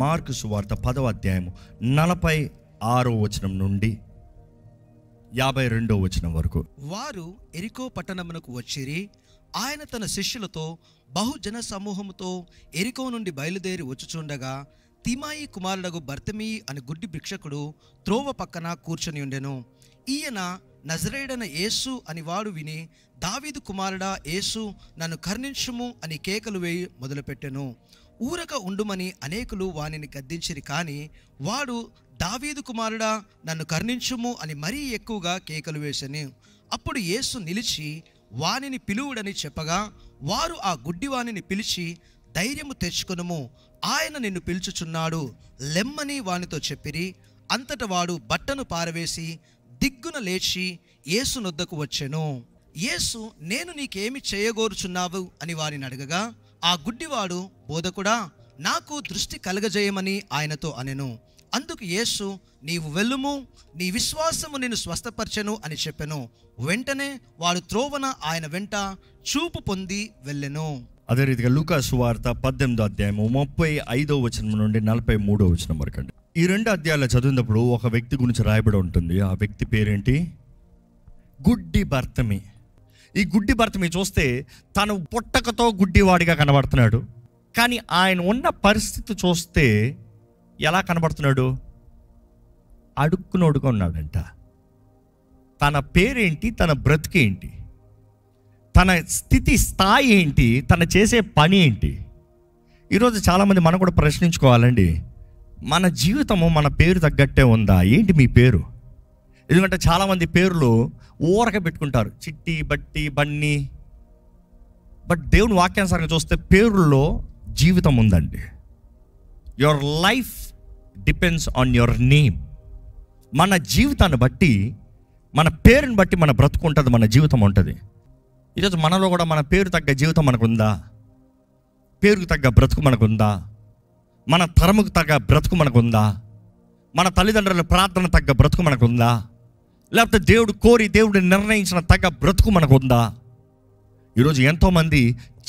Mark సువార్త 10వ అధ్యాయము 46వ వచనం నుండి 52వ వచనం వరకు. వారు ఎరికో పట్టణమునకు వచ్చిరి. ఆయన తన శిష్యులతో బహుజన సమూహముతో ఎరికో నుండి బయలుదేరి వచ్చుచుండగా తిమాయి కుమారుడగు బర్తిమయి అని గుడ్డి భిక్షకుడు త్రోవ పక్కన కూర్చొని ఉండెను. ఈయన నజరేయుడైన యేసు అని వాడు విని, దావీదు కుమారుడా యేసు, నన్ను కరుణించుము అని కేకలు వేయి మొదలుపెట్టెను. ఊరక ఉండుమని అనేకులు వానిని గద్దించిరి, కానీ వాడు దావీదు కుమారుడా నన్ను కరుణించుము అని మరీ ఎక్కువగా కేకలు వేసెను. అప్పుడు యేసు నిలిచి వానిని పిలువుడని చెప్పగా, వారు ఆ గుడ్డివానిని పిలిచి, ధైర్యము తెచ్చుకొనుము, ఆయన నిన్ను పిలుచుచున్నాడు, లెమ్మని వానితో చెప్పిరి. అంతట వాడు బట్టను పారవేసి దిగ్గున లేచి యేసు నొద్దకు వచ్చెను. యేసు, నేను నీకేమి చేయగోరుచున్నావు అని వారిని అడగగా, ఆ గుడ్డివాడు, బోధకుడా, నాకు దృష్టి కలగజేయమని ఆయనతో అనెను. అందుకు యేసు, నీవు వెళ్ళుము, నీ విశ్వాసము నిన్ను స్వస్థపరచెను అని చెప్పెను. వెంటనే వాడు త్రోవన ఆయన వెంట చూపు పొంది వెళ్ళెను. అదే రీతిగా లూకా సువార్త 18వ అధ్యాయము 35వ వచనం నుండి 43వ వచనం వరకు అండి. ఈ 2 అధ్యాయాలు చదివినప్పుడు ఒక వ్యక్తి గురించి రాయబడి ఉంటుంది. ఆ వ్యక్తి పేరేంటి? గుడ్డి బర్తిమయి. ఈ గుడ్డి బర్తిమయి చూస్తే తను పుట్టకతో గుడ్డివాడిగా కనబడుతున్నాడు, కానీ ఆయన ఉన్న పరిస్థితి చూస్తే ఎలా కనబడుతున్నాడు? అడుక్కునోడుగా ఉన్నాడంట. తన పేరేంటి, తన బ్రతికేంటి, తన స్థితి స్థాయి ఏంటి, తన చేసే పని ఏంటి? ఈరోజు చాలామంది మనం కూడా ప్రశ్నించుకోవాలండి, మన జీవితము మన పేరు తగ్గట్టే ఉందా? ఏంటి మీ పేరు? ఎందుకంటే చాలామంది పేర్లు ఊరక పెట్టుకుంటారు, చిట్టి, బట్టి, బన్నీ. బట్ దేవుని వాక్యానుసారంగా చూస్తే పేరుల్లో జీవితం ఉందండి. Your life depends on your name. మన జీవితాన్ని బట్టి, మన పేరుని బట్టి మన బ్రతుకు ఉంటుంది, మన జీవితం ఉంటుంది. ఈరోజు మనలో కూడా మన పేరు తగ్గ జీవితం మనకు ఉందా? పేరుకు తగ్గ బ్రతుకు మనకు ఉందా? మన తరముకు తగ్గ బ్రతుకు మనకు ఉందా? మన తల్లిదండ్రుల ప్రార్థన తగ్గ బ్రతుకు మనకు ఉందా? లేకపోతే దేవుడు కోరి, దేవుడు నిర్ణయించిన తగ్గ బ్రతుకు మనకు ఉందా? ఈరోజు ఎంతోమంది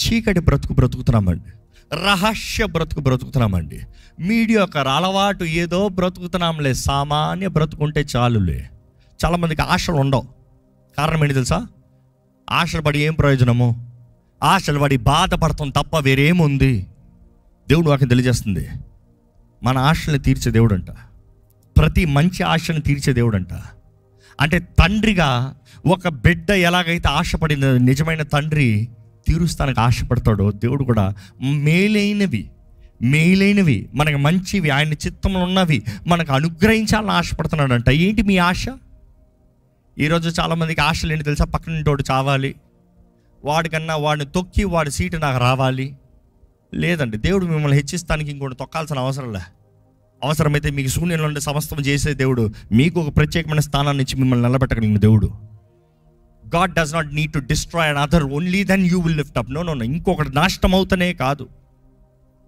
చీకటి బ్రతుకు బ్రతుకుతున్నామండి, రహస్య బ్రతుకు బ్రతుకుతున్నామండి, మీడియాకర్ అలవాటు ఏదో బ్రతుకుతున్నాంలే, సామాన్య బ్రతుకుంటే చాలులే. చాలామందికి ఆశలు ఉండవు. కారణం ఏంటి తెలుసా? ఆశలు పడి ఏం ప్రయోజనము? ఆశలు పడి బాధపడతాం తప్ప వేరేముంది? దేవుడు వాక్యం తెలియజేస్తుంది, మన ఆశల్ని తీర్చే దేవుడు అంట, ప్రతి మంచి ఆశను తీర్చే దేవుడు అంట. అంటే తండ్రిగా ఒక బిడ్డ ఎలాగైతే ఆశపడిన నిజమైన తండ్రి తీరుస్తానికి ఆశపడతాడో, దేవుడు కూడా మేలైనవి మనకు మంచివి, ఆయన చిత్తంలో ఉన్నవి మనకు అనుగ్రహించాలని ఆశపడుతున్నాడంట. ఏంటి మీ ఆశ? ఈరోజు చాలామందికి ఆశలు ఏంటి తెలుసా? పక్కనింటోడు చావాలి, వాడికన్నా వాడిని తొక్కి వాడి సీటు నాకు రావాలి. లేదండి, దేవుడు మిమ్మల్ని హెచ్చిస్తానికి ఇంకోటి తొక్కాల్సిన అవసరం లే. అవసరమైతే మీకు శూన్యంలో ఉండే సమస్తం చేసే దేవుడు మీకు ఒక ప్రత్యేకమైన స్థానాన్ని ఇచ్చి మిమ్మల్ని నిలబెట్టగలిగిన దేవుడు. God does not need to destroy another, only then you will lift up. No, ఇంకొకటి నాశనం అవుతనే కాదు.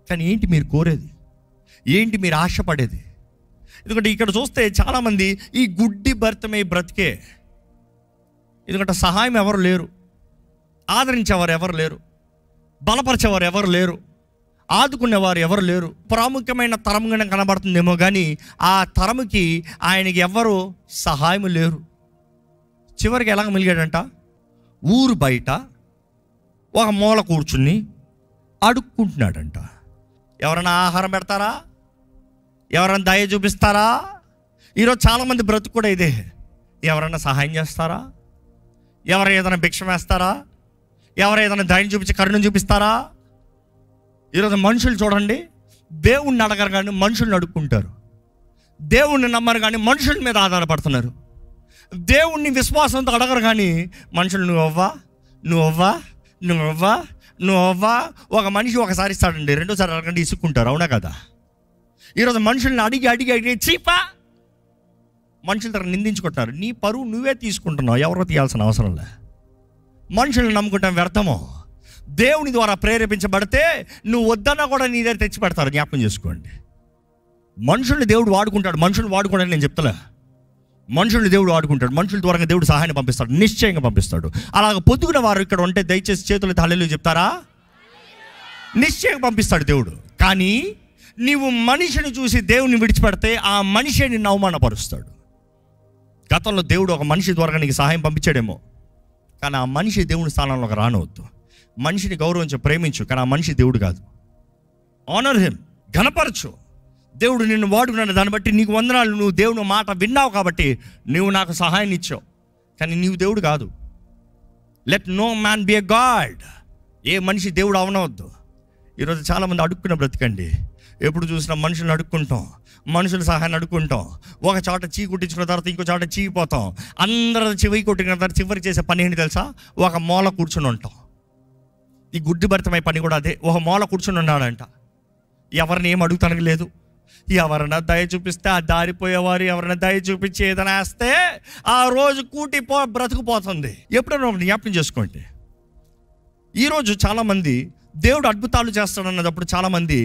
కానీ ఏంటి మీరు కోరేది? ఏంటి మీరు ఆశపడేది? ఎందుకంటే ఇక్కడ చూస్తే చాలామంది ఈ గుడ్డి బర్తిమయి బ్రతికే. ఎందుకంటే సహాయం ఎవరు లేరు, ఆదరించేవారు ఎవరు లేరు, బలపరిచేవారు ఎవరు లేరు, ఆదుకునేవారు ఎవరు లేరు. ప్రాముఖ్యమైన తరంగా కనబడుతుందేమో కానీ ఆ తరముకి ఆయనకి ఎవరు సహాయం లేరు. చివరికి ఎలాగ మిలిగాడంట? ఊరు బయట ఒక మూల కూర్చుని అడుక్కుంటున్నాడంట. ఎవరైనా ఆహారం పెడతారా? ఎవరైనా దయ చూపిస్తారా? ఈరోజు చాలామంది బ్రతుకు కూడా ఇదే. ఎవరైనా సహాయం చేస్తారా? ఎవరు ఏదైనా భిక్షం వేస్తారా? ఎవరు ఏదైనా దయని చూపించి కరుణ చూపిస్తారా? ఈరోజు మనుషులు చూడండి, దేవుణ్ణి అడగరు కానీ మనుషుల్ని అడుక్కుంటారు. దేవుణ్ణి నమ్మరు కానీ మనుషుల మీద ఆధారపడుతున్నారు. దేవుణ్ణి విశ్వాసంతో అడగరు కానీ మనుషులు నువ్వవ్వా. ఒక మనిషి ఒకసారి ఇస్తాడండి, రెండోసారి అడగండి ఇసుక్కుంటారు. అవునా కదా? ఈరోజు మనుషుల్ని అడిగి చీపా మనుషుల తర నిందించుకుంటున్నారు. నీ పరువు నువ్వే తీసుకుంటున్నావు, ఎవరో తీయాల్సిన అవసరం లే. మనుషుల్ని నమ్ముకుంటాం వ్యర్థమో. దేవుని ద్వారా ప్రేరేపించబడితే నువ్వు వద్దన్నా కూడా నీ దగ్గర తెచ్చి పెడతారు. జ్ఞాపకం చేసుకోండి. మనుషుల్ని దేవుడు వాడుకుంటాడు, మనుషులు వాడుకోవడానికి నేను చెప్తలే. మనుషుల్ని దేవుడు వాడుకుంటాడు, మనుషుల ద్వారా దేవుడు సహాయాన్ని పంపిస్తాడు, నిశ్చయంగా పంపిస్తాడు. అలాగ పొద్దుగున వారు ఇక్కడ ఉంటే దయచేసి చేతులైతే హల్లెలూయా చెప్తారా? నిశ్చయంగా పంపిస్తాడు దేవుడు. కానీ నీవు మనిషిని చూసి దేవుని విడిచిపెడితే ఆ మనిషి నిన్ను అవమానపరుస్తాడు. గతంలో దేవుడు ఒక మనిషి ద్వారా నీకు సహాయం పంపించాడేమో, కానీ ఆ మనిషి దేవుని స్థానంలోకి రానవద్దు. మనిషిని గౌరవించు, ప్రేమించు, కానీ ఆ మనిషి దేవుడు కాదు. ఆనర్ హిమ్, ఘనపరచు. దేవుడు నిన్ను వాడుకున్నాడు, దాన్ని బట్టి నీకు వందనాలు. నువ్వు దేవుని మాట విన్నావు కాబట్టి నువ్వు నాకు సహాయం ఇచ్చావు, కానీ నీవు దేవుడు కాదు. Let no man be a god. ఏ మనిషి దేవుడు అవనవద్దు. ఈరోజు చాలామంది అడుక్కున్న బ్రతికండి. ఎప్పుడు చూసినా మనుషులను అడుక్కుంటాం, మనుషుల సహాయాన్ని అడుక్కుంటాం. ఒక చోట చీ కుట్టించుకున్న తర్వాత ఇంకో చోట చీపోతాం. అందరూ చెవి కొట్టిన తర్వాత చివరి చేసే పని ఏంటి తెలుసా? ఒక మూల కూర్చుని ఉంటాం. ఈ గుడ్డి భరితమై పని కూడా అదే. ఒక మూల కూర్చుని ఉన్నాడంట. ఎవరిని ఏం అడుగుతానికి లేదు. ఎవరైనా దయ చూపిస్తే ఆ దారిపోయేవారు ఎవరైనా దయ చూపించి ఏదైనా వేస్తే ఆ రోజు బ్రతుకుపోతుంది. ఎప్పుడైనా జ్ఞాపకం చేసుకోండి. ఈరోజు చాలామంది దేవుడు అద్భుతాలు చేస్తాడన్నప్పుడు చాలామంది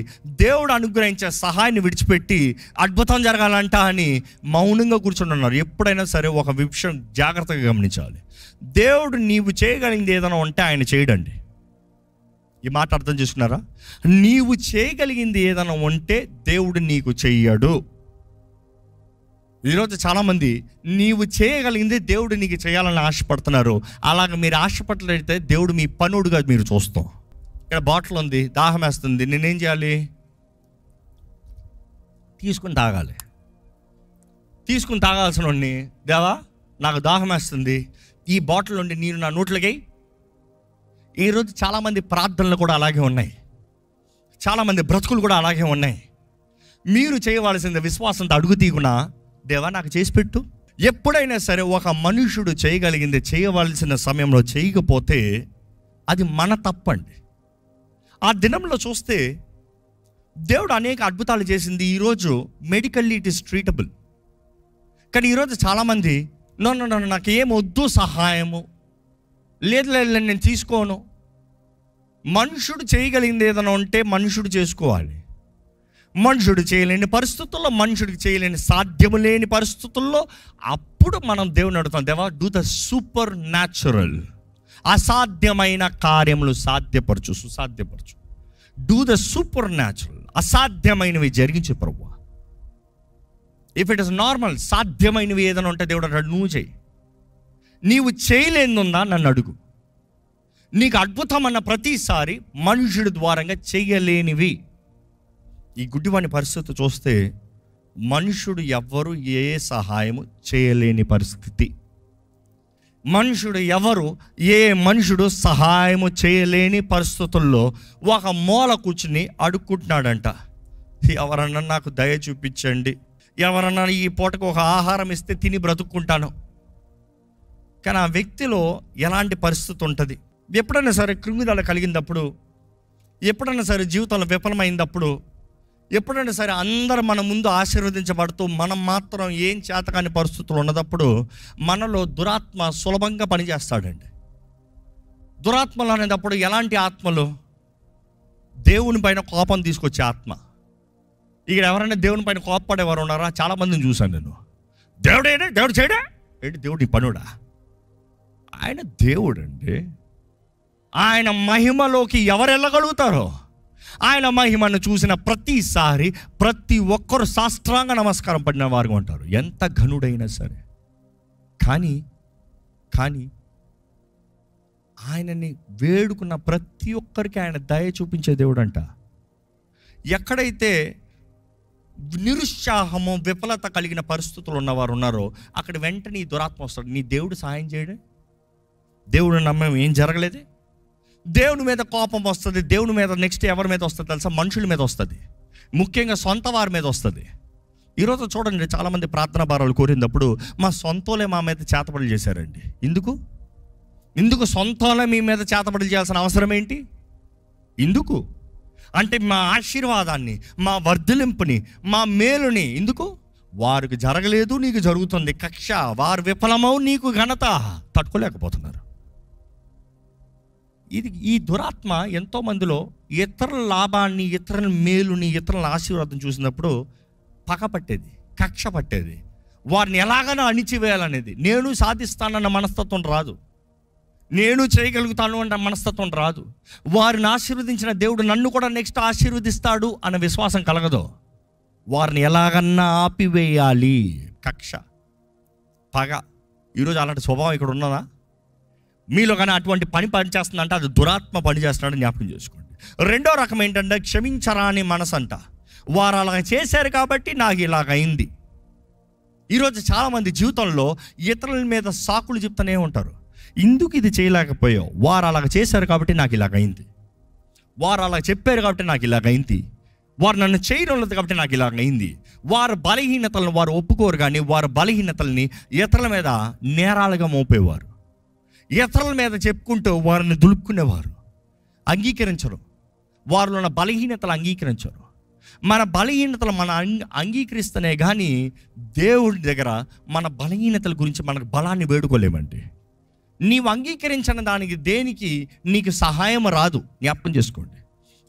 దేవుడు అనుగ్రహించే సహాయాన్ని విడిచిపెట్టి అద్భుతం జరగాలంట అని మౌనంగా కూర్చొని ఉన్నారు. ఎప్పుడైనా సరే ఒక విషయం జాగ్రత్తగా గమనించాలి. దేవుడు నీవు చేయగలిగింది ఏదైనా ఉంటే ఆయన చేయడండి. ఈ మాట అర్థం చేసుకున్నారా? నీవు చేయగలిగింది ఏదైనా ఉంటే దేవుడు నీకు చెయ్యడు. ఈరోజు చాలామంది నీవు చేయగలిగింది దేవుడు నీకు చేయాలని ఆశపడుతున్నారు. అలాగ మీరు ఆశపడలేఅయితే దేవుడు మీ పనుడుగా మీరు చూస్తాం. ఇక్కడ బాటిల్ ఉంది, దాహం వేస్తుంది, నేనేం చేయాలి? తీసుకుని తాగాలి. తీసుకుని తాగాల్సిన వాడిని, దేవా నాకు దాహం వేస్తుంది, ఈ బాటిల్ నుండి నీరు నా నోట్లకి. ఈరోజు చాలామంది ప్రార్థనలు కూడా అలాగే ఉన్నాయి, చాలామంది బ్రతుకులు కూడా అలాగే ఉన్నాయి. మీరు చేయవలసింది విశ్వాసంతో అడుగు తీగునా, దేవా నాకు చేసి పెట్టు. ఎప్పుడైనా సరే ఒక మనుషుడు చేయగలిగింది చేయవలసిన సమయంలో చేయకపోతే అది మన తప్పండి. ఆ దినంలో చూస్తే దేవుడు అనేక అద్భుతాలు చేసింది. ఈరోజు మెడికల్లీ ఇట్ ఈస్ ట్రీటబుల్. కానీ ఈరోజు చాలామంది నో నాకు ఏమొద్దు సహాయము, లేదు నేను తీసుకోను. మనుషుడు చేయగలిగింది ఏదైనా ఉంటే మనుషుడు చేసుకోవాలి. మనుషుడు చేయలేని పరిస్థితుల్లో, మనుషుడికి చేయలేని సాధ్యము లేని పరిస్థితుల్లో అప్పుడు మనం దేవుని అడుగుతాం, దేవా డూ ద సూపర్ న్యాచురల్. అసాధ్యమైన కార్యములు సాధ్యపరచు, సుసాధ్యపరచు. Do the supernatural. అసాధ్యమైనవి జరిగించే ప్రభువా. ఇఫ్ ఇట్ ఇస్ నార్మల్, సాధ్యమైనవి ఏదైనా ఉంటే దేవుడు అంటాడు నువ్వు చేయి. నీవు చేయలేనుందా నన్ను అడుగు. నీకు అద్భుతం అన్న ప్రతిసారి మనుషుడి ద్వారంగా చేయలేనివి. ఈ గుడ్డివాని పరిస్థితి చూస్తే మనుషుడు ఎవ్వరు ఏ సహాయము చేయలేని పరిస్థితి. మనుషుడు సహాయము చేయలేని పరిస్థితుల్లో ఒక మూల కూర్చుని అడుక్కుంటున్నాడంట. ఎవరన్నా నాకు దయ చూపించండి, ఎవరన్నా ఈ పూటకు ఒక ఆహారం ఇస్తే తిని బ్రతుక్కుంటాను. కానీ ఆ వ్యక్తిలో ఎలాంటి పరిస్థితి ఉంటుంది? ఎప్పుడైనా సరే కృంగిదల కలిగినప్పుడు, ఎప్పుడైనా సరే జీవితంలో విఫలమైనప్పుడు, ఎప్పుడైనా సరే అందరూ మన ముందు ఆశీర్వదించబడుతూ మనం మాత్రం ఏం చేతకాని పరిస్థితులు ఉన్నప్పుడు మనలో దురాత్మ సులభంగా పనిచేస్తాడండి. దురాత్మలు అనేటప్పుడు ఎలాంటి ఆత్మలు? దేవుని పైన కోపం తీసుకొచ్చే ఆత్మ. ఇక్కడ ఎవరైనా దేవుని పైన కోపపడేవారు ఉన్నారా? చాలామందిని చూశాను నేను. దేవుడు చేయడా ఏంటి? దేవుడు నీ పనుడా? ఆయన దేవుడు అండి. ఆయన మహిమలోకి ఎవరు వెళ్ళగలుగుతారో? ఆయన మహిమను చూసిన ప్రతిసారి ప్రతి ఒక్కరు సాష్టాంగ నమస్కారం పడిన వారు ఉంటారు, ఎంత ఘనుడైనా సరే. కానీ ఆయనని వేడుకున్న ప్రతి ఒక్కరికి ఆయన దయ చూపించే దేవుడు అంట. ఎక్కడైతే నిరుత్సాహము, విఫలత కలిగిన పరిస్థితులు ఉన్నవారు ఉన్నారో అక్కడ వెంటనే ఈ దురాత్మ వస్తాడు. నీ దేవుడు సహాయం చేయడే? దేవుడు నమ్మం ఏం జరగలేదే? దేవుని మీద కోపం వస్తుంది. దేవుని మీద నెక్స్ట్ ఎవరి మీద వస్తుంది తెలుసా? మనుషుల మీద వస్తుంది, ముఖ్యంగా సొంత వారి మీద వస్తుంది. ఈరోజు చూడండి, చాలామంది ప్రార్థనా భారాలు కోరినప్పుడు మా సొంతోలే మా మీద చేతబడులు చేశారండి. ఎందుకు సొంతోలే మీ మీద చేతబడులు చేయాల్సిన అవసరం ఏంటి? ఎందుకు అంటే మా ఆశీర్వాదాన్ని, మా వర్ధలింపుని, మా మేలుని ఎందుకు? వారికి జరగలేదు, నీకు జరుగుతుంది. కక్ష, వారు విఫలమవు నీకు ఘనత. తట్టుకోలేకపోతున్నారు. ఈ దురాత్మ ఎంతో మందిలో ఇతరుల లాభాన్ని, ఇతరుల మేలుని, ఇతరుల ఆశీర్వాదం చూసినప్పుడు పగ పట్టేది, కక్ష పట్టేది, వారిని ఎలాగైనా అణిచివేయాలనేది. నేను సాధిస్తానన్న మనస్తత్వం రాదు. నేను చేయగలుగుతాను అన్న మనస్తత్వం రాదు. వారిని ఆశీర్వదించిన దేవుడు నన్ను కూడా నెక్స్ట్ ఆశీర్వదిస్తాడు అన్న విశ్వాసం కలగదు. వారిని ఎలాగన్నా ఆపివేయాలి. కక్ష, పగ. ఈరోజు అలాంటి స్వభావం ఇక్కడ ఉన్నదా మీలో? కానీ అటువంటి పని చేస్తుందంటే అది దురాత్మ పని చేస్తున్నాడని జ్ఞాపకం చేసుకోండి. రెండో రకం ఏంటంటే క్షమించరాని మనసు అంట. వారు అలా చేశారు కాబట్టి నాకు ఇలాగైంది. ఈరోజు చాలామంది జీవితంలో ఇతరుల మీద సాకులు చెప్తూనే ఉంటారు. ఎందుకు ఇది చేయలేకపోయావు? వారు అలాగ చేశారు కాబట్టి నాకు ఇలాగైంది. వారు అలా చెప్పారు కాబట్టి నాకు ఇలాగైంది. వారు నన్ను చేయడం లేదు కాబట్టి నాకు ఇలాగైంది. వారి బలహీనతలను వారు ఒప్పుకోరు, కానీ వారి బలహీనతల్ని ఇతరుల మీద నేరాలుగా మోపేవారు. ఇతరుల మీద చెప్పుకుంటూ వారిని దులుపుకునేవారు. అంగీకరించరు. వారిలో ఉన్న బలహీనతలు అంగీకరించరు. మన బలహీనతలు మన అంగీకరిస్తేనే కానీ దేవుడి దగ్గర మన బలహీనతల గురించి మనకు బలాన్ని వేడుకోలేమండి. నీవు అంగీకరించిన దానికి దేనికి నీకు సహాయం రాదు. జ్ఞాపకం చేసుకోండి.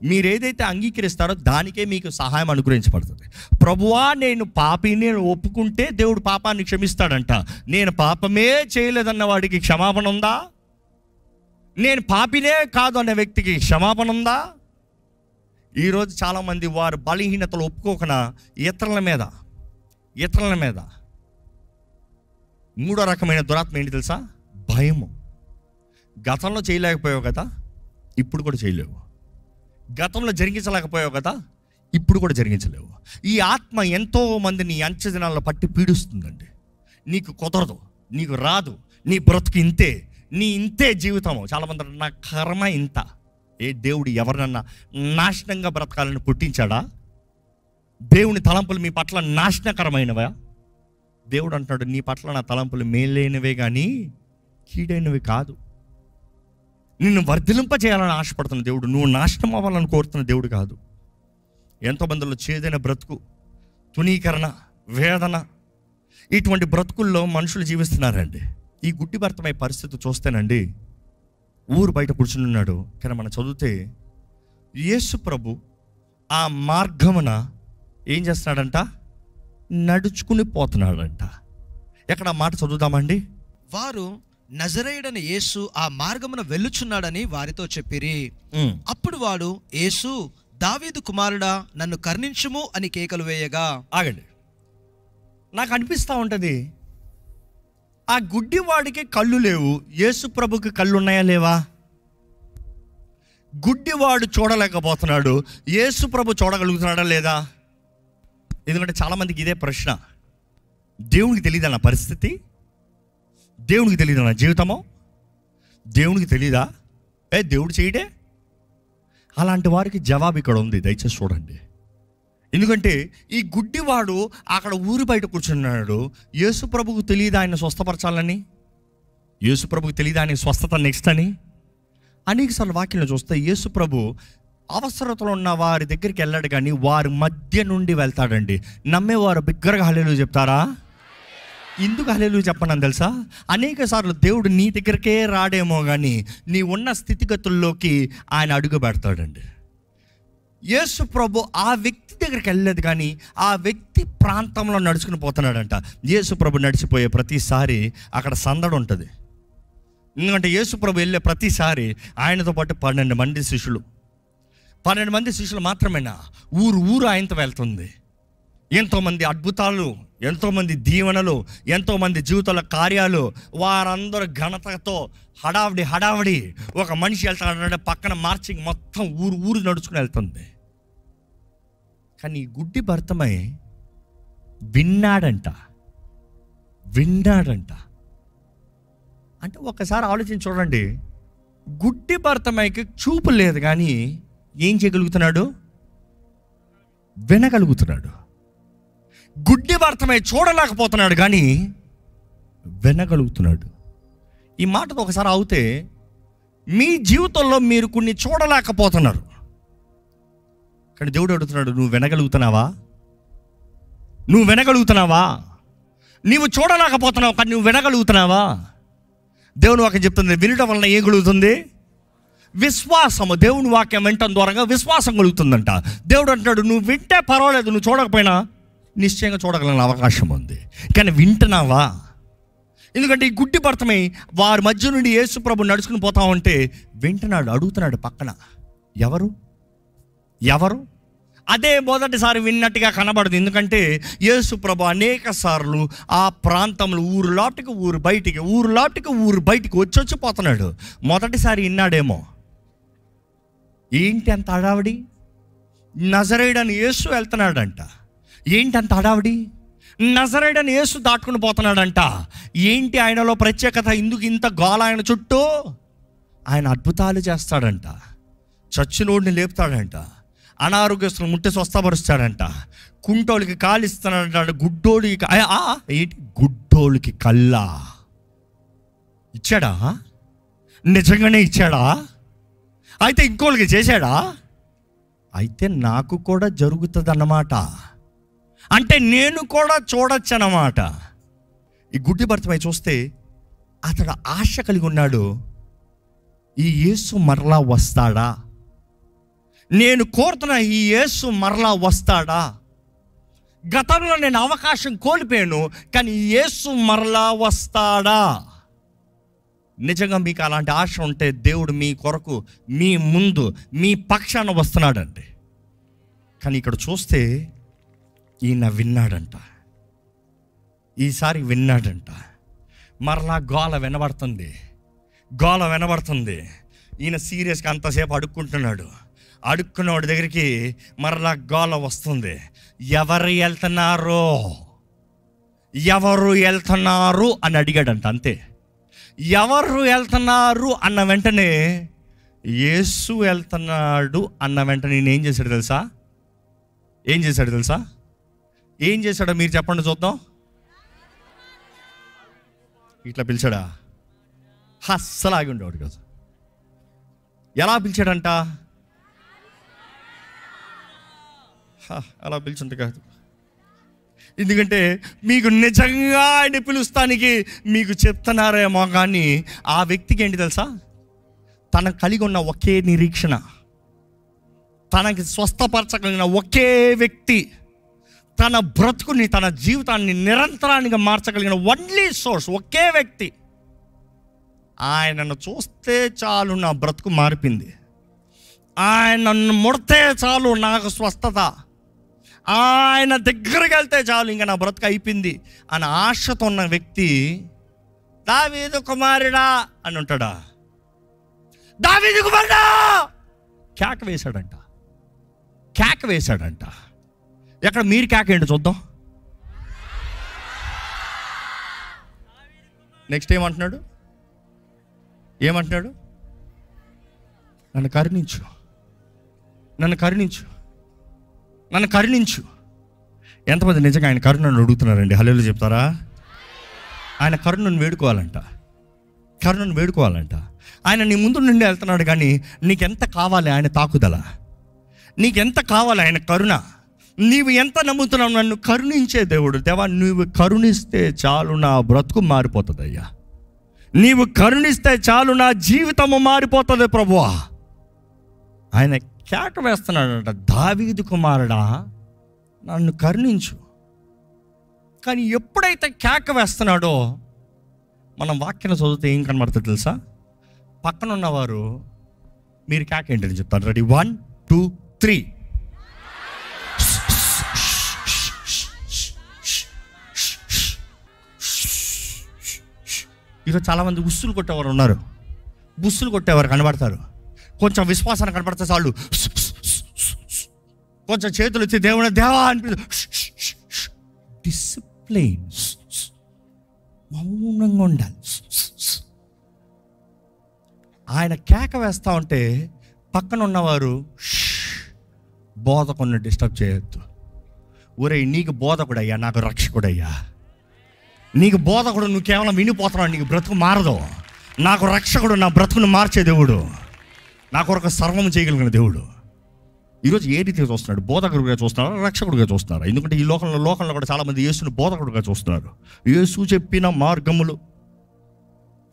మీరు ఏదైతే అంగీకరిస్తారో దానికే మీకు సహాయం అనుగ్రహించబడుతుంది. ప్రభువా నేను పాపిని నేను ఒప్పుకుంటే దేవుడు పాపాన్ని క్షమిస్తాడంట. నేను పాపమే చేయలేదన్న వాడికి క్షమాపణ ఉందా? నేను పాపినే కాదు అనే వ్యక్తికి క్షమాపణ ఉందా? ఈరోజు చాలామంది వారు బలహీనతలు ఒప్పుకోకుండా ఇతరుల మీద మూడో రకమైన దురాత్మ ఏంటి తెలుసా? భయము. గతంలో చేయలేకపోయావు కదా, ఇప్పుడు కూడా చేయలేవు. గతంలో జరిగించలేకపోయావు కదా, ఇప్పుడు కూడా జరిగించలేవు. ఈ ఆత్మ ఎంతో మందిని అంచెదినాల్లో పట్టి పీడిస్తుందండి. నీకు కుదరదు, నీకు రాదు, నీ బ్రతుకు ఇంతే, నీ ఇంతే జీవితము. చాలామంది నా కర్మ ఇంత. ఏ దేవుడు ఎవరినన్నా నాశనంగా బ్రతకాలని పుట్టించాడా? దేవుని తలంపులు మీ పట్ల నాశనకరమైనవా? దేవుడు అంటున్నాడు, నీ పట్ల నా తలంపులు మేలైనవే కానీ కీడైనవి కాదు. నిన్ను వర్ధిలింపజేయాలని ఆశపడుతున్న దేవుడు, నువ్వు నాశనం అవ్వాలని కోరుతున్న దేవుడు కాదు. ఎంతోమందిలో చేదైన బ్రతుకు, తునీకరణ, వేదన, ఇటువంటి బ్రతుకుల్లో మనుషులు జీవిస్తున్నారండి. ఈ గుడ్డి భర్తమై పరిస్థితి చూస్తేనండి, ఊరు బయట కూర్చుని ఉన్నాడు. కానీ మనం చదివితే యేసు ప్రభు ఆ మార్గమున ఏం చేస్తున్నాడంట? నడుచుకుని పోతున్నాడంట. ఎక్కడ మాట చదువుదామండి? వారు నజరేయుడైన యేసు ఆ మార్గమున వెళ్ళుచున్నాడని వారితో చెప్పిరి. అప్పుడు వాడు, యేసు దావీదు కుమారుడా నన్ను కరుణించుము అని కేకలు వేయగా. ఆగండి, నాకు అనిపిస్తూ ఉంటుంది, ఆ గుడ్డివాడికి కళ్ళు లేవు, యేసు ప్రభుకి కళ్ళు ఉన్నాయా లేవా? గుడ్డివాడు చూడలేకపోతున్నాడు, యేసు ప్రభు చూడగలుగుతున్నాడా లేదా? ఎందుకంటే చాలామందికి ఇదే ప్రశ్న. దేవునికి తెలియదా నా పరిస్థితి? దేవునికి తెలియదా నా జీవితమో? దేవునికి తెలీదా? దేవుడు చేయడే? అలాంటి వారికి జవాబు ఇక్కడ ఉంది, దయచేసి చూడండి. ఎందుకంటే ఈ గుడ్డివాడు అక్కడ ఊరి బయట కూర్చున్నాడు. యేసు ప్రభుకు తెలియదు ఆయన స్వస్థపరచాలని? యేసు ప్రభుకు తెలియదు ఆయన స్వస్థత నెక్స్ట్ అని? అనేకసార్లు వాక్యంలో చూస్తే యేసు ప్రభు అవసరతలో ఉన్న వారి దగ్గరికి వెళ్ళాడు, కానీ వారి మధ్య నుండి వెళ్తాడండి. నమ్మేవారు బిగ్గరగా హల్లెలూయా చెప్తారా? ఎందుకు హల్లెలూయా చెప్పనని తెలుసా? అనేక సార్లు దేవుడు నీ దగ్గరికే రాడేమో, కానీ నీ ఉన్న స్థితిగతుల్లోకి ఆయన అడుగు పెడతాడండి. యేసు ప్రభు ఆ వ్యక్తి దగ్గరికి వెళ్ళలేదు, కానీ ఆ వ్యక్తి ప్రాంతంలో నడుచుకుని పోతున్నాడంట. యేసు ప్రభు నడిచిపోయే ప్రతిసారి అక్కడ సందడి ఉంటుంది. ఎందుకంటే యేసు ప్రభు వెళ్ళే ప్రతిసారి ఆయనతో పాటు 12 మంది శిష్యులు. 12 మంది శిష్యులు మాత్రమేనా? ఊరు ఆయనతో వెళ్తుంది. ఎంతోమంది అద్భుతాలు, ఎంతోమంది దీవెనలు, ఎంతోమంది జీవితాల కార్యాలు, వారందరూ ఘనతతో హడావిడి. ఒక మనిషి వెళ్తాడంటే పక్కన మార్చింగ్ మొత్తం ఊరు నడుచుకుని వెళ్తుంది. కానీ గుడ్డి భర్తమై విన్నాడంట. అంటే ఒకసారి ఆలోచించి చూడండి, గుడ్డి భర్తమైకి చూపు లేదు, కానీ ఏం చేయగలుగుతున్నాడు? వినగలుగుతున్నాడు. గుడ్డి భర్తమై చూడలేకపోతున్నాడు, కానీ వినగలుగుతున్నాడు. ఈ మాటతో ఒకసారి అవుతే మీ జీవితంలో మీరు కొన్ని చూడలేకపోతున్నారు, కానీ దేవుడు అడుగుతున్నాడు, నువ్వు వినగలుగుతున్నావా? నీవు చూడలేకపోతున్నావు, కానీ నువ్వు వినగలుగుతున్నావా? దేవుని వాక్యం చెప్తుంది, వినటం వలన ఏం కలుగుతుంది? విశ్వాసము. దేవుని వాక్యం వినటం ద్వారా విశ్వాసం కలుగుతుందంట. దేవుడు అంటున్నాడు, నువ్వు వింటే పర్వాలేదు, నువ్వు చూడకపోయినా నిశ్చయంగా చూడగలిగిన అవకాశం ఉంది, కానీ వింటున్నావా? ఎందుకంటే ఈ గుడ్డి భర్తమై వారి మధ్య నుండి యేసు ప్రభు నడుచుకుని పోతా ఉంటే వింటున్నాడు, అడుగుతున్నాడు పక్కన, ఎవరు? అదే మొదటిసారి విన్నట్టుగా కనబడదు. ఎందుకంటే యేసు ప్రభు అనేక సార్లు ఆ ప్రాంతంలో ఊరు లోపటికి ఊరు బయటికి వచ్చి పోతున్నాడు. మొదటిసారి విన్నాడేమో, ఏంటి అంత హడావిడి? నజరేయుడని యేసు వెళ్తున్నాడంట. ఏంటి అంత హడావిడి? నజరేయుడని యేసు దాటుకుని పోతున్నాడంట. ఏంటి ఆయనలో ప్రత్యేకత? ఎందుకు ఇంత గోల ఆయన చుట్టూ? ఆయన అద్భుతాలు చేస్తాడంట, చచ్చినోడిని లేపుతాడంట, అనారోగ్యస్తులను ముట్టి స్వస్థపరుస్తాడంట, కుంటోళ్ళకి కాలు ఇస్తాడంట, గుడ్డోళ్ళకి కళ్ళా ఇచ్చాడా? నిజంగానే ఇచ్చాడా? అయితే ఇంకోళ్ళకి చేశాడా? అయితే నాకు కూడా జరుగుతుంది అన్నమాట. అంటే నేను కూడా చూడొచ్చు అన్నమాట. ఈ గుడ్డి భర్తమై చూస్తే అతడు ఆశ కలిగి ఉన్నాడు, ఈ యేసు మరలా వస్తాడా? నేను కోరుతున్న ఈ యేసు మరలా వస్తాడా? గతంలో నేను అవకాశం కోల్పోయాను, కానీ యేసు మరలా వస్తాడా? నిజంగా మీకు అలాంటి ఆశ ఉంటే దేవుడు మీ కొరకు, మీ ముందు, మీ పక్షాన వస్తున్నాడండి. కానీ ఇక్కడ చూస్తే ఈయన విన్నాడంట, ఈసారి విన్నాడంట. మరలా గోల వినబడుతుంది. ఈయన సీరియస్గా అంతసేపు అడుక్కుంటున్నాడు. అడుక్కున్నవాడి దగ్గరికి మరలా గోల వస్తుంది. ఎవరు వెళ్తున్నారు అని అడిగాడంట. అంతే. ఎవరు వెళ్తున్నారు అన్న వెంటనే యేసు వెళ్తున్నాడు అన్న వెంటనే నేను ఏం చేశాడు తెలుసా? ఏం చేశాడో మీరు చెప్పండి చూద్దాం. ఇట్లా పిలిచాడా? అస్సలు ఆగి ఉండేవాడు కదా. ఎలా పిలిచాడంట? అలా పిలిచింది కాదు. ఎందుకంటే మీకు నిజంగా ఆయన పిలుస్తానికి మీకు చెప్తున్నారేమో, కానీ ఆ వ్యక్తికి ఏంటి తెలుసా? తనకు కలిగి ఉన్న ఒకే నిరీక్షణ, తనకి స్వస్థపరచగలిగిన ఒకే వ్యక్తి, తన బ్రతుకుని, తన జీవితాన్ని నిరంతరానికి మార్చగలిగిన ఓన్లీ సోర్స్ ఒకే వ్యక్తి. ఆయనను చూస్తే చాలు నా బ్రతుకు మారిపోయింది, ఆయనను ముడితే చాలు నాకు స్వస్థత, ఆయన దగ్గరికి వెళ్తే చాలు ఇంకా నా బ్రతుకు అయిపోయింది అని ఆశతో ఉన్న వ్యక్తి దావీదు కుమారుడా అని ఉంటాడా? దావీదు కుమారుడా కేక వేశాడంట. ఎక్కడ మీరు కేక ఏంటి చూద్దాం. నెక్స్ట్ ఏమంటున్నాడు? నన్ను కరుణించు. ఎంతమంది నిజంగా ఆయన కరుణను అడుగుతున్నారండి? హల్లెలూయా చెప్తారా? ఆయన కరుణను వేడుకోవాలంట. ఆయన నీ ముందు నుండి వెళ్తున్నాడు, కానీ నీకెంత కావాలి ఆయన తాకుదల? నీకెంత కావాలి ఆయన కరుణ? నీవు ఎంత నమ్ముతున్నావు నన్ను కరుణించే దేవుడు? దేవా, నువ్వు కరుణిస్తే చాలు నా బ్రతుకు మారిపోతుంది అయ్యా, నీవు కరుణిస్తే చాలు నా జీవితము మారిపోతుంది ప్రభువా. ఆయన కేక వేస్తున్నాడంట, దావీదు కుమారుడా నన్ను కరుణించు. కానీ ఎప్పుడైతే కేక వేస్తున్నాడో మనం వాక్యం చదివితే ఏం కనబడుతుంది తెలుసా? పక్కన ఉన్నవారు మీరు కేక ఏంటని చెప్తారు. రెడీ, 1 2 3. ఈరోజు చాలామంది ఉస్సులు కొట్టేవారు ఉన్నారు, బుస్సులు కొట్టేవారు కనబడతారు. కొంచెం విశ్వాసాన్ని కనబడితే చాలు, కొంచెం చేతులు వచ్చి దేవా అనిపి డిసిప్లిన్, మౌనంగా ఉండాలి. ఆయన కేక వేస్తూ ఉంటే పక్కన ఉన్నవారు బోధకుడిని డిస్టర్బ్ చేయొద్దు. ఒరే, నీకు బోధకుడయ్యా, నాకు రక్షకుడయ్యా. నీకు బోధకుడు, నువ్వు కేవలం వినిపోతున్నావు, నీకు బ్రతుకు మారదు. నాకు రక్షకుడు, నా బ్రతుకును మార్చే దేవుడు, నా కొరకు సర్వం చేయగలిగిన దేవుడు. ఈరోజు ఏ రీతిగా చూస్తున్నాడు? బోధకుడిగా చూస్తున్నారా, రక్షకుడిగా చూస్తున్నారా? ఎందుకంటే ఈ లోకంలో కూడా చాలామంది యేసుని బోధకుడిగా చూస్తున్నారు. యేసు చెప్పిన మార్గములు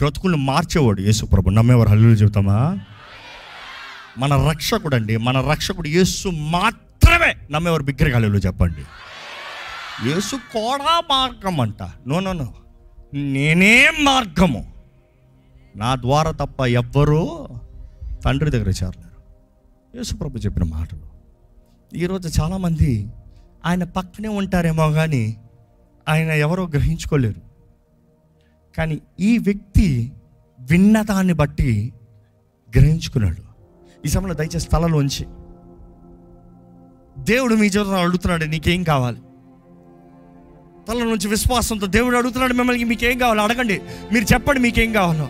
బ్రతుకులను మార్చేవాడు యేసు ప్రభు. నమ్మేవారు హల్లెలూయా చెబుతామా? మన రక్షకుడు అండి, మన రక్షకుడు యేసు మాత్రమే. నమ్మేవారు బిగ్గరగా హల్లెలూయా చెప్పండి. యేసు కూడా మార్గం అంట. నో, నేనే మార్గము, నా ద్వారా తప్ప ఎవ్వరూ తండ్రి దగ్గర చేరలేరు. యేసుప్రభు చెప్పిన మాటలు. ఈరోజు చాలామంది ఆయన పక్కనే ఉంటారేమో కానీ ఆయన ఎవరో గ్రహించుకోలేరు. కానీ ఈ వ్యక్తి విన్నదాన్ని బట్టి గ్రహించుకున్నాడు. ఈ సమయంలో దయచేసి స్థలంలోంచి దేవుడు మీ జీవితంలో అడుగుతున్నాడు, నీకేం కావాలి? తల నుంచి విశ్వాసంతో దేవుడు అడుగుతున్నాడు మిమ్మల్ని, మీకేం కావాలో అడగండి. మీరు చెప్పండి మీకేం కావాలో.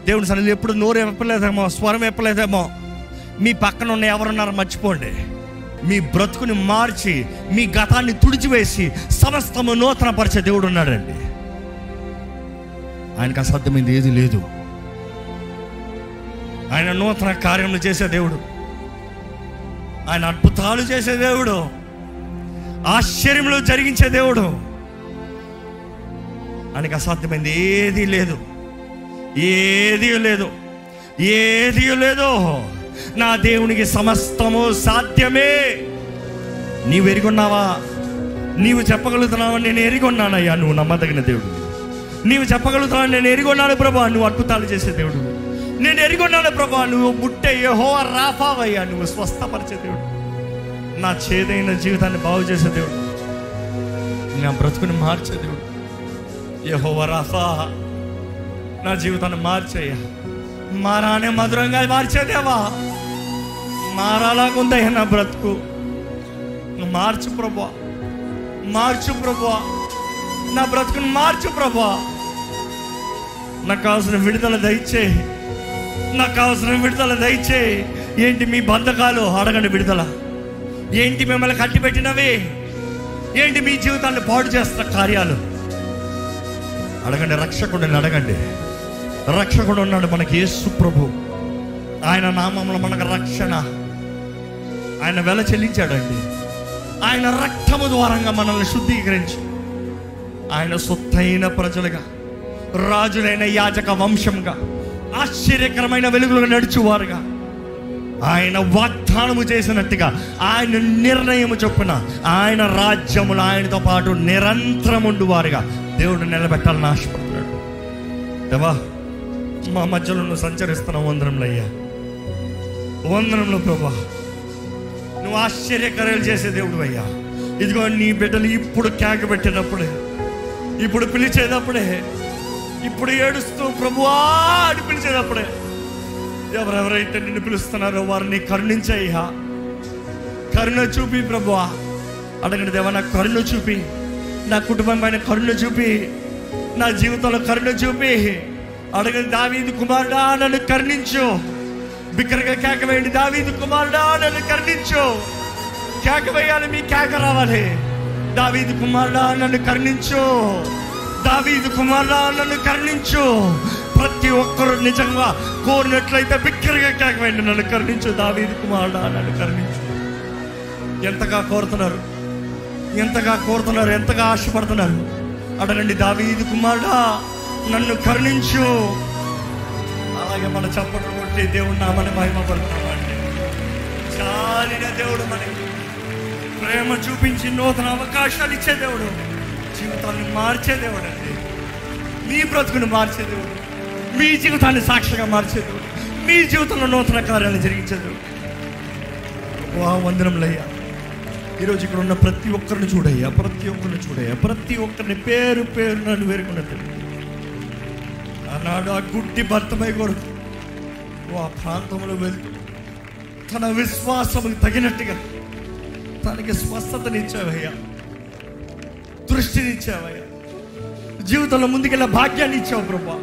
దేవుని సన్నిధిలో ఎప్పుడు నోరు ఎప్పలేదేమో, స్వరం ఎప్పలేదేమో, మీ పక్కన ఉన్న ఎవరున్నారో మర్చిపోండి. మీ బ్రతుకుని మార్చి, మీ గతాన్ని తుడిచివేసి సమస్తము నూతన పరిచే దేవుడు ఉన్నాడండి. ఆయనకు అసాధ్యమైంది ఏది లేదు. ఆయన నూతన కార్యములు చేసే దేవుడు, ఆయన అద్భుతాలు చేసే దేవుడు, ఆశ్చర్యములు జరిగించే దేవుడు. ఆయనకు అసాధ్యమైంది ఏది లేదు, ఏది లేదు, ఏది లేదు. నా దేవునికి సమస్తము సాధ్యమే. నీవు ఎరిగొన్నావా? నీవు చెప్పగలుగుతున్నావా? నేను ఎరిగొన్నానయ్యా, నువ్వు నమ్మదగిన దేవుడు. నీవు చెప్పగలుగుతున్నావు, నేను ఎరిగొన్నాను ప్రభా, నువ్వు అద్భుతాలు చేసే దేవుడు. నేను ఎరిగొన్నాను ప్రభా, నువ్వు ముట్టే యెహోవా రాఫావయ్యా, నువ్వు స్వస్థపరిచే దేవుడు. నా చేదైన జీవితాన్ని బాగు చేసే దేవుడు, నా బ్రతుకుని మార్చే దేవుడు. యెహోవా రాఫా, నా జీవితాన్ని మార్చేయ్యా. మారానే మధురంగా మార్చేదేవా, మారాలాగుందయ్యా నా బ్రతుకు. నువ్వు మార్చు ప్రభువా, మార్చు ప్రభువా, నా బ్రతుకుని మార్చు ప్రభువా. నాకు కావాల్సిన విడుదల దయచేయి, నాకు కావాల్సిన విడుదల దయచేయి. ఏంటి మీ బంధకాలు? అడగండి విడుదల. ఏంటి మిమ్మల్ని కట్టిపెట్టినవి? ఏంటి మీ జీవితాన్ని పాడు చేస్తున్న కార్యాలు? అడగండి, రక్షకుడిని అడగండి. రక్షకుడు ఉన్నాడు మనకి, యేసు ప్రభు. ఆయన నామంలో మనకు రక్షణ. ఆయన వెల చెల్లించాడండి. ఆయన రక్తము ద్వారంగా మనల్ని శుద్ధీకరించి ఆయన సొత్తైన ప్రజలుగా, రాజులైన యాజక వంశంగా, ఆశ్చర్యకరమైన వెలుగులో నడుచువారుగా, ఆయన వాగ్దానము చేసినట్టుగా, ఆయన నిర్ణయము చొప్పున ఆయన రాజ్యములు ఆయనతో పాటు నిరంతరం ఉండువారుగా దేవుడు నిలబెట్టాలని ఆశపడుతున్నాడు. దేవా, మా మధ్యలో నువ్వు సంచరిస్తున్నావు. వందనంలో అయ్యా, వందనంలో ప్రభా, నువ్వు ఆశ్చర్యకరాలు చేసే దేవుడు అయ్యా. ఇదిగో నీ బిడ్డలు ఇప్పుడు కేక పెట్టేటప్పుడే, ఇప్పుడు పిలిచేటప్పుడే, ఇప్పుడు ఏడుస్తూ ప్రభువా అని పిలిచేటప్పుడే, ఎవరెవరైతే నిన్ను పిలుస్తున్నారో వారిని కరుణించయ్యా, కరుణ చూపి ప్రభువా. అడగండి, దేవా నాకు కరుణ చూపి, నా కుటుంబం పైన కరుణ చూపి, నా జీవితంలో కరుణ చూపి. అడగండి, దావీదు కుమారుడా నన్ను కరుణించు. బిక్కరగా కేక వేయండి, దావీదు కుమారుడా నన్ను కరుణించు. కేక వేయాలి, మీ కేక రావాలి. దావీదు కుమారుడా నన్ను కరుణించు, దావీదు కుమారుడా నన్ను కరుణించు. ప్రతి ఒక్కరు నిజంగా కోరినట్లయితే బిక్కరగా కేక వేయండి, నన్ను కరుణించు, దావీదు కుమారుడా నన్ను కరుణించు. ఎంతగా కోరుతున్నారు, ఎంతగా కోరుతున్నారు, ఎంతగా ఆశపడుతున్నారు. అడగండి, దావీదు కుమారుడా నన్ను కరుణించు. అలాగే మన చప్పట్లు కొట్టి దేవుడు నామని మహిమపడుతున్నామండి. చాలిన దేవుడు, మనకి ప్రేమ చూపించి నూతన అవకాశాలు ఇచ్చే దేవుడు, జీవితాన్ని మార్చే దేవుడు అండి. మీ బ్రతుకుని మార్చే దేవుడు, మీ జీవితాన్ని సాక్షిగా మార్చే దేవుడు, మీ జీవితంలో నూతన కార్యాలు జరిగించే దేవుడు. వందనములయ్యా. ఈరోజు ఇక్కడ ఉన్న ప్రతి ఒక్కరిని చూడయ్యా, ప్రతి ఒక్కరిని చూడయ్యా, ప్రతి ఒక్కరిని పేరు పేరు నన్ను వేరుకున్నట్టు. ఆనాడు ఆ గుడ్డి భర్తమై కొరకు ఆ ప్రాంతంలో వెళ్తూ తన విశ్వాసముకు తగినట్టుగా తనకి స్వస్థతనిచ్చావయ్యా, దృష్టినిచ్చావయ్యా, జీవితంలో ముందుకెళ్ళే భాగ్యాన్ని ఇచ్చావు ప్రభా.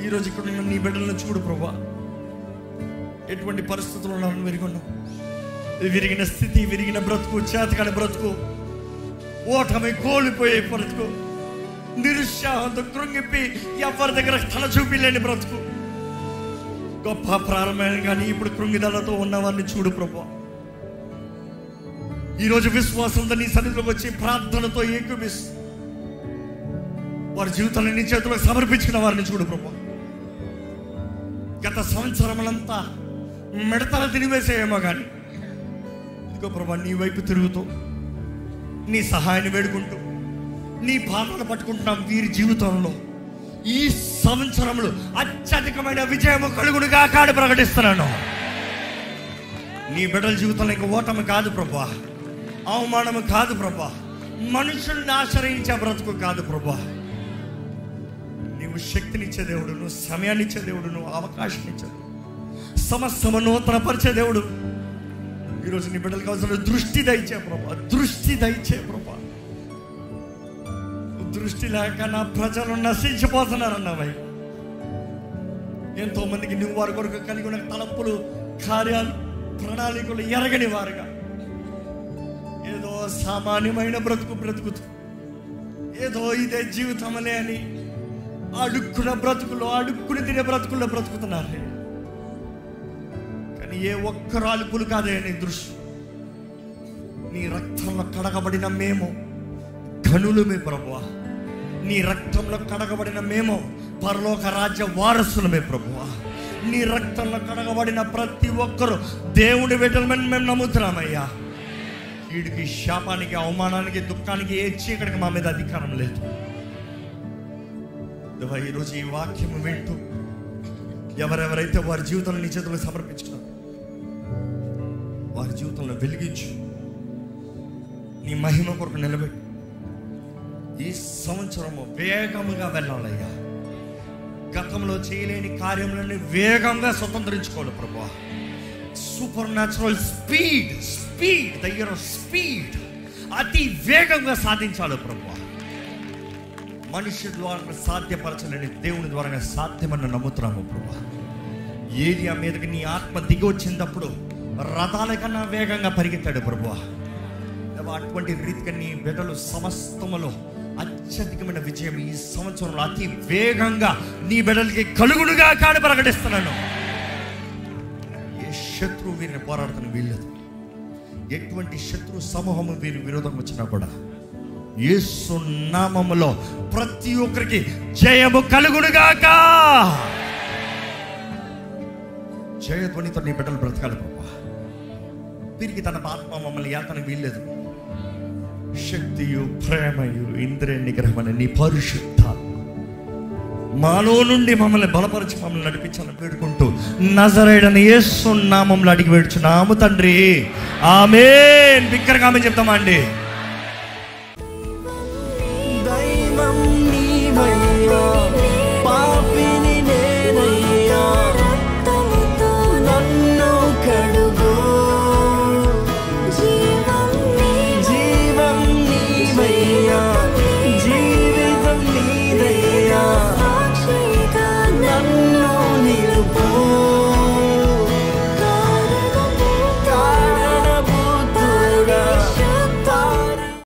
ఈరోజు ఇక్కడ ఉన్న నీ బిడ్డలను చూడు ప్రభా, ఎటువంటి పరిస్థితుల్లో నన్ను విరిగొన్నావు. విరిగిన స్థితి, విరిగిన బ్రతుకు, చేతకాని బ్రతుకు, ఓటమి కోల్పోయే బ్రతుకు, నిరుత్సాహంతో కృంగిప్పి ఎవరి దగ్గర తల చూపిలేని బ్రతుకు, గొప్ప ప్రారంభమైన కానీ ఇప్పుడు కృంగిదలతో ఉన్నవారిని చూడు ప్రభా. ఈరోజు విశ్వాసంతో నీ సన్నిధిలోకి వచ్చి ప్రార్థనతో ఏకీభవిస్తూ వారి జీవితాన్ని నీ చేతులకు సమర్పించిన వారిని చూడు ప్రభా. గత సంవత్సరములంతా మిడతలు తినివేసేయేమో కానీ ఇదిగో ప్రభా, నీ వైపు తిరుగుతూ నీ సహాయాన్ని వేడుకుంటూ నీ పాదాలు పట్టుకుంటున్నాం. వీరి జీవితంలో ఈ సంవత్సరంలో అత్యధికమైన విజయము కలుగునుగా కాడు ప్రకటిస్తున్నాను. నీ బిడ్డల జీవితంలో ఇంక ఓటమి కాదు ప్రభా, అవమానము కాదు ప్రభా, మనుషుల్ని ఆశ్రయించే బ్రతుకు కాదు ప్రభా. నీవు శక్తినిచ్చే దేవుడు, నువ్వు సమయాన్ని ఇచ్చే దేవుడు, నువ్వు అవకాశం ఇచ్చే దేవుడు, సమస్తము నూతనపరిచే దేవుడు. ఈరోజు నీ బిడ్డలకు అవసరం దృష్టి దయచే ప్రభా, దృష్టి దయచే ప్రభా. దృష్టి లేక నా ప్రజలు నశించిపోతున్నారన్నావై. ఎంతో మందికి నువ్వు వారి కొరకు కలిగి ఉన్న తలంపులు, కార్యాలు, ప్రణాళికలు ఎరగని వారుగా ఏదో సామాన్యమైన బ్రతుకుతూ ఏదో ఇదే జీవితమలే అని అడుక్కున్న బ్రతుకులో, అడుక్కుని తినే బ్రతుకుల్లో బ్రతుకుతున్నారు. కానీ ఏ ఒక్కరు అలుపులు కాదే నీ దృష్టి. నీ రక్తంలో కడగబడిన మేము ఘనులమే ప్రభువా. నీ రక్తంలో కడగబడిన మేము పరలోక రాజ్య వారసులమే ప్రభువా. నీ రక్తంలో కడగబడిన ప్రతి ఒక్కరు దేవుని బిడ్డలమని మేము నమ్ముతున్నామయ్యా. వీడికి, శాపానికి, అవమానానికి, దుఃఖానికి, ఏ చీకటికి మా మీద అధికారం లేదు. ఈరోజు ఈ వాక్యం వింటూ ఎవరెవరైతే వారి జీవితంలో నీ చేతుల్లో సమర్పించుకున్నారు, వారి జీవితంలో వెలిగించు, నీ మహిమ కొరకు నిలబెట్టు. ఈ సంవత్సరము వేగముగా వెళ్ళాలయ్యా. గతంలో చేయలేని కార్యములని వేగంగా స్వతంత్రించుకోవాలి ప్రభా. Super natural speed, the year of speed, అతి వేగంగా సాధించాలి ప్రభా. మనిషి ద్వారా సాధ్యపరచలేని దేవుని ద్వారా సాధ్యమని నమ్ముతున్నాము ప్రభా. ఏరియా మీదకి నీ ఆత్మ దిగి వచ్చినప్పుడు రథాల కన్నా వేగంగా పరిగెత్తాడు ప్రభువా. అటువంటి రీతిగా నీ బిడ్డలు సమస్తములో అత్యధికమైన విజయం ఈ సంవత్సరంలో అతి వేగంగా నీ బిడ్డలకి కలుగునుగా కాని ప్రకటిస్తున్నాను. ఏ శత్రువు వీరిని పోరాడుతున్న వీళ్ళదు, ఎటువంటి శత్రు సమూహము వీరి విరోధం వచ్చినా కూడా యేసు నామములో ప్రతి ఒక్కరికి జయము కలుగునుగాక. జయధ్వనితో నీ బిడ్డలు బ్రతకాలి ప్రభా. వీరికి తన ఆత్మ మమ్మల్ని యాతన వీల్లేదు. శక్తియు, ప్రేమయు, ఇంద్రియ నిగ్రహం నీ పరిశుద్ధ మాలో నుండి మమ్మల్ని బలపరిచి మమ్మల్ని నడిపించాలని వేడుకుంటూ నజరేయుడైన యేసు నామములో అడిగి వేడుచున్నాము తండ్రి, ఆమేన్. బిగ్గరగా ఆమేన్ చెప్తామా అండి?